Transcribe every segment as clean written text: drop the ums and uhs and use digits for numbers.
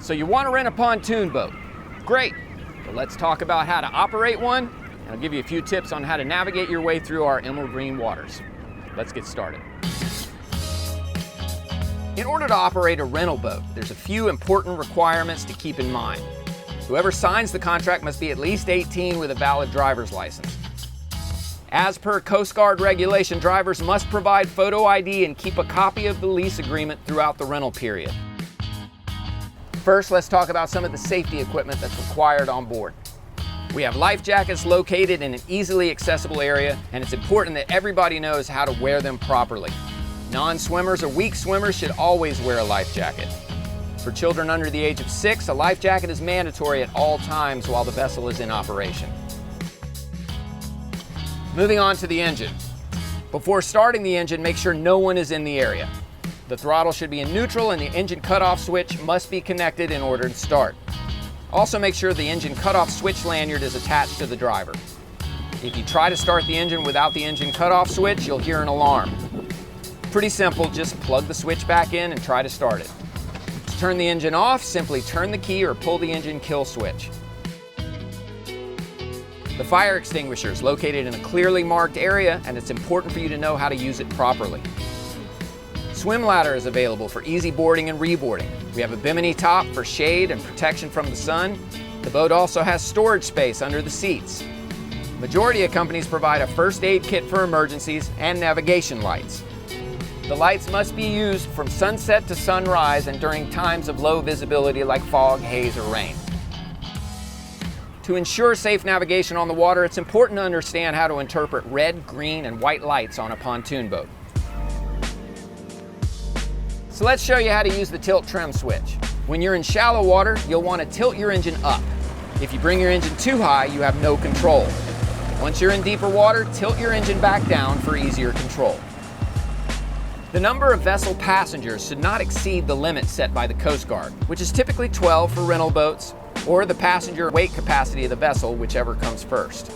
So you want to rent a pontoon boat. Great. Well, let's talk about how to operate one, and I'll give you a few tips on how to navigate your way through our emerald green waters. Let's get started. In order to operate a rental boat, there's a few important requirements to keep in mind. Whoever signs the contract must be at least 18 with a valid driver's license. As per Coast Guard regulation, drivers must provide photo ID and keep a copy of the lease agreement throughout the rental period. First, let's talk about some of the safety equipment that's required on board. We have life jackets located in an easily accessible area, and it's important that everybody knows how to wear them properly. Non-swimmers or weak swimmers should always wear a life jacket. For children under the age of 6, a life jacket is mandatory at all times while the vessel is in operation. Moving on to the engine. Before starting the engine, make sure no one is in the area. The throttle should be in neutral and the engine cutoff switch must be connected in order to start. Also make sure the engine cutoff switch lanyard is attached to the driver. If you try to start the engine without the engine cutoff switch, you'll hear an alarm. Pretty simple, just plug the switch back in and try to start it. To turn the engine off, simply turn the key or pull the engine kill switch. The fire extinguisher is located in a clearly marked area, and it's important for you to know how to use it properly. Swim ladder is available for easy boarding and reboarding. We have a bimini top for shade and protection from the sun. The boat also has storage space under the seats. Majority of companies provide a first aid kit for emergencies and navigation lights. The lights must be used from sunset to sunrise and during times of low visibility like fog, haze, or rain. To ensure safe navigation on the water, it's important to understand how to interpret red, green, and white lights on a pontoon boat. So let's show you how to use the tilt trim switch. When you're in shallow water, you'll want to tilt your engine up. If you bring your engine too high, you have no control. Once you're in deeper water, tilt your engine back down for easier control. The number of vessel passengers should not exceed the limit set by the Coast Guard, which is typically 12 for rental boats, or the passenger weight capacity of the vessel, whichever comes first.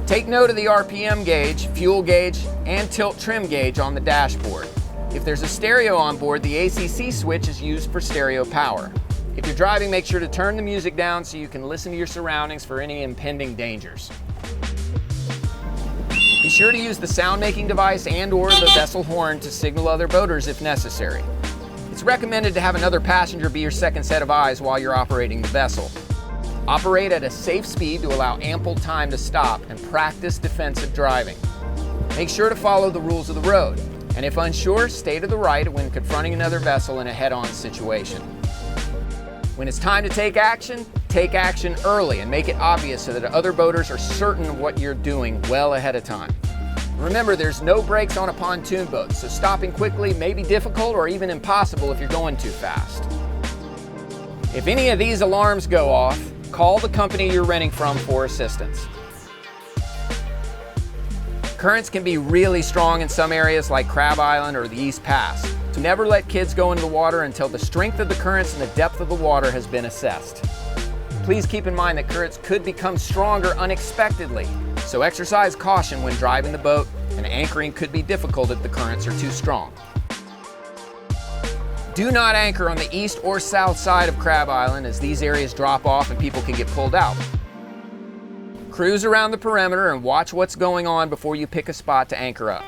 Take note of the RPM gauge, fuel gauge, and tilt trim gauge on the dashboard. If there's a stereo on board, the ACC switch is used for stereo power. If you're driving, make sure to turn the music down so you can listen to your surroundings for any impending dangers. Be sure to use the sound-making device and/or the vessel horn to signal other boaters if necessary. It's recommended to have another passenger be your second set of eyes while you're operating the vessel. Operate at a safe speed to allow ample time to stop and practice defensive driving. Make sure to follow the rules of the road. And if unsure, stay to the right when confronting another vessel in a head-on situation. When it's time to take action early and make it obvious so that other boaters are certain of what you're doing well ahead of time. Remember, there's no brakes on a pontoon boat, so stopping quickly may be difficult or even impossible if you're going too fast. If any of these alarms go off, call the company you're renting from for assistance. Currents can be really strong in some areas like Crab Island or the East Pass. So never let kids go into the water until the strength of the currents and the depth of the water has been assessed. Please keep in mind that currents could become stronger unexpectedly, so exercise caution when driving the boat, and anchoring could be difficult if the currents are too strong. Do not anchor on the east or south side of Crab Island, as these areas drop off and people can get pulled out. Cruise around the perimeter and watch what's going on before you pick a spot to anchor up.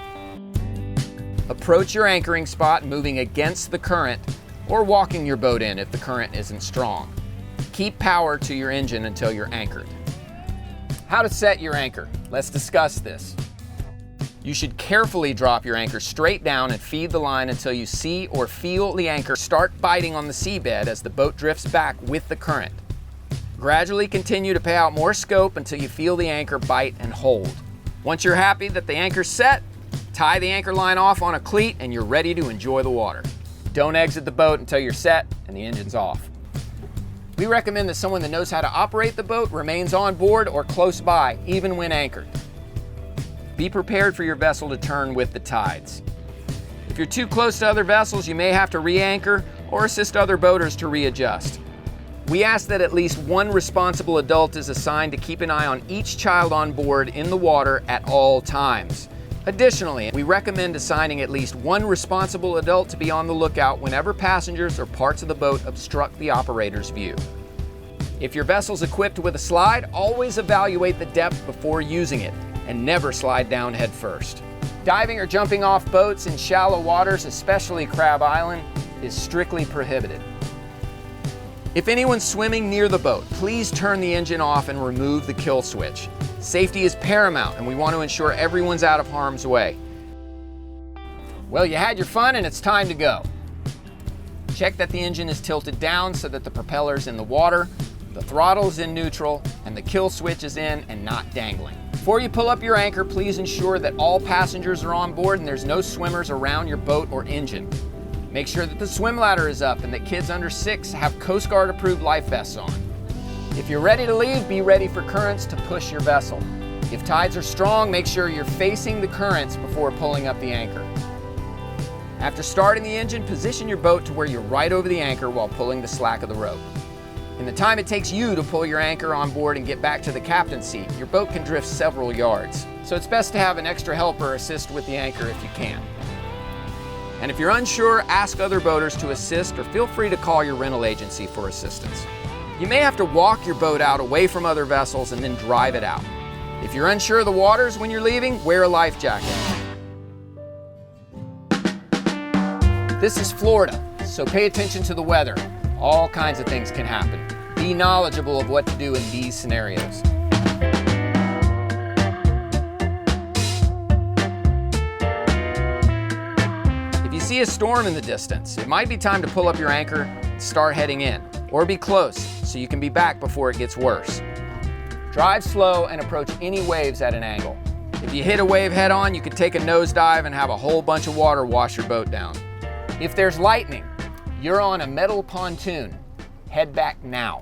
Approach your anchoring spot moving against the current or walking your boat in if the current isn't strong. Keep power to your engine until you're anchored. How to set your anchor. Let's discuss this. You should carefully drop your anchor straight down and feed the line until you see or feel the anchor start biting on the seabed as the boat drifts back with the current. Gradually continue to pay out more scope until you feel the anchor bite and hold. Once you're happy that the anchor's set, tie the anchor line off on a cleat and you're ready to enjoy the water. Don't exit the boat until you're set and the engine's off. We recommend that someone that knows how to operate the boat remains on board or close by, even when anchored. Be prepared for your vessel to turn with the tides. If you're too close to other vessels, you may have to re-anchor or assist other boaters to readjust. We ask that at least one responsible adult is assigned to keep an eye on each child on board in the water at all times. Additionally, we recommend assigning at least one responsible adult to be on the lookout whenever passengers or parts of the boat obstruct the operator's view. If your vessel's equipped with a slide, always evaluate the depth before using it and never slide down head first. Diving or jumping off boats in shallow waters, especially Crab Island, is strictly prohibited. If anyone's swimming near the boat, please turn the engine off and remove the kill switch. Safety is paramount, and we want to ensure everyone's out of harm's way. Well, you had your fun and it's time to go. Check that the engine is tilted down so that the propeller's in the water, the throttle is in neutral, and the kill switch is in and not dangling. Before you pull up your anchor, please ensure that all passengers are on board and there's no swimmers around your boat or engine. Make sure that the swim ladder is up and that kids under 6 have Coast Guard approved life vests on. If you're ready to leave, be ready for currents to push your vessel. If tides are strong, make sure you're facing the currents before pulling up the anchor. After starting the engine, position your boat to where you're right over the anchor while pulling the slack of the rope. In the time it takes you to pull your anchor on board and get back to the captain's seat, your boat can drift several yards. So it's best to have an extra helper assist with the anchor if you can. And if you're unsure, ask other boaters to assist or feel free to call your rental agency for assistance. You may have to walk your boat out away from other vessels and then drive it out. If you're unsure of the waters when you're leaving, wear a life jacket. This is Florida, so pay attention to the weather. All kinds of things can happen. Be knowledgeable of what to do in these scenarios. If you see a storm in the distance, it might be time to pull up your anchor and start heading in, or be close so you can be back before it gets worse. Drive slow and approach any waves at an angle. If you hit a wave head on, you can take a nosedive and have a whole bunch of water wash your boat down. If there's lightning, you're on a metal pontoon. Head back now.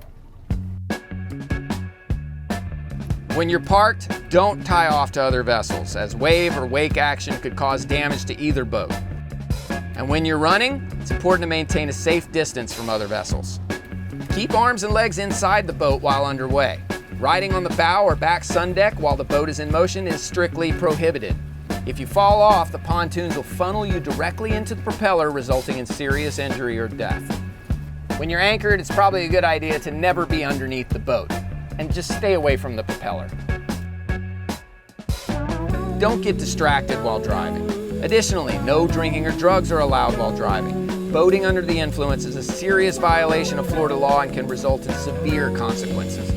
When you're parked, don't tie off to other vessels, as wave or wake action could cause damage to either boat. And when you're running, it's important to maintain a safe distance from other vessels. Keep arms and legs inside the boat while underway. Riding on the bow or back sun deck while the boat is in motion is strictly prohibited. If you fall off, the pontoons will funnel you directly into the propeller, resulting in serious injury or death. When you're anchored, it's probably a good idea to never be underneath the boat, and just stay away from the propeller. Don't get distracted while driving. Additionally, no drinking or drugs are allowed while driving. Boating under the influence is a serious violation of Florida law and can result in severe consequences.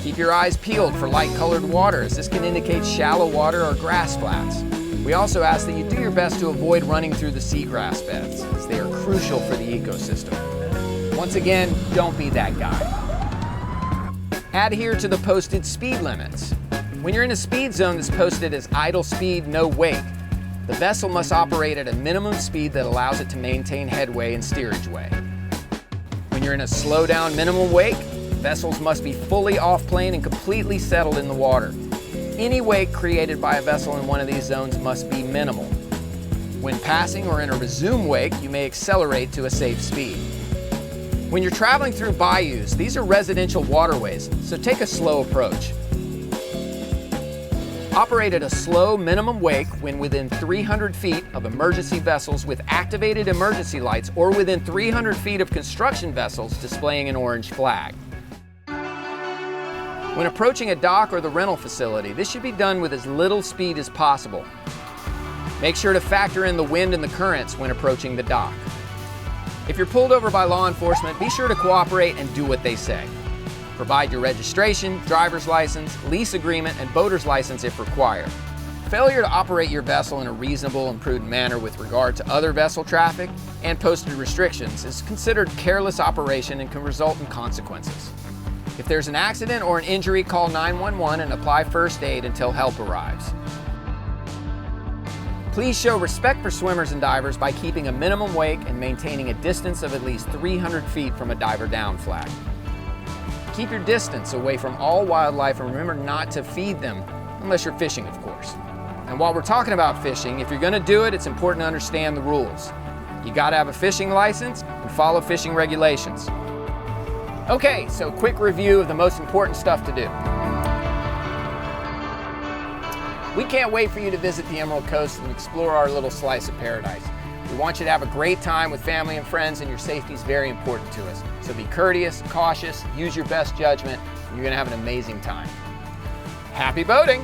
Keep your eyes peeled for light-colored water, as this can indicate shallow water or grass flats. We also ask that you do your best to avoid running through the seagrass beds, as they are crucial for the ecosystem. Once again, don't be that guy. Adhere to the posted speed limits. When you're in a speed zone that's posted as idle speed, no wake, the vessel must operate at a minimum speed that allows it to maintain headway and steerage way. When you're in a slow down minimum wake, vessels must be fully off plane and completely settled in the water. Any wake created by a vessel in one of these zones must be minimal. When passing or in a resume wake, you may accelerate to a safe speed. When you're traveling through bayous, these are residential waterways, so take a slow approach. Operate at a slow minimum wake when within 300 feet of emergency vessels with activated emergency lights or within 300 feet of construction vessels displaying an orange flag. When approaching a dock or the rental facility, this should be done with as little speed as possible. Make sure to factor in the wind and the currents when approaching the dock. If you're pulled over by law enforcement, be sure to cooperate and do what they say. Provide your registration, driver's license, lease agreement, and boater's license if required. Failure to operate your vessel in a reasonable and prudent manner with regard to other vessel traffic and posted restrictions is considered careless operation and can result in consequences. If there's an accident or an injury, call 911 and apply first aid until help arrives. Please show respect for swimmers and divers by keeping a minimum wake and maintaining a distance of at least 300 feet from a diver down flag. Keep your distance away from all wildlife and remember not to feed them, unless you're fishing, of course. And while we're talking about fishing, if you're going to do it, it's important to understand the rules. You got to have a fishing license and follow fishing regulations. Okay, so quick review of the most important stuff to do. We can't wait for you to visit the Emerald Coast and explore our little slice of paradise. We want you to have a great time with family and friends, and your safety is very important to us. So be courteous, cautious, use your best judgment, and you're going to have an amazing time. Happy boating!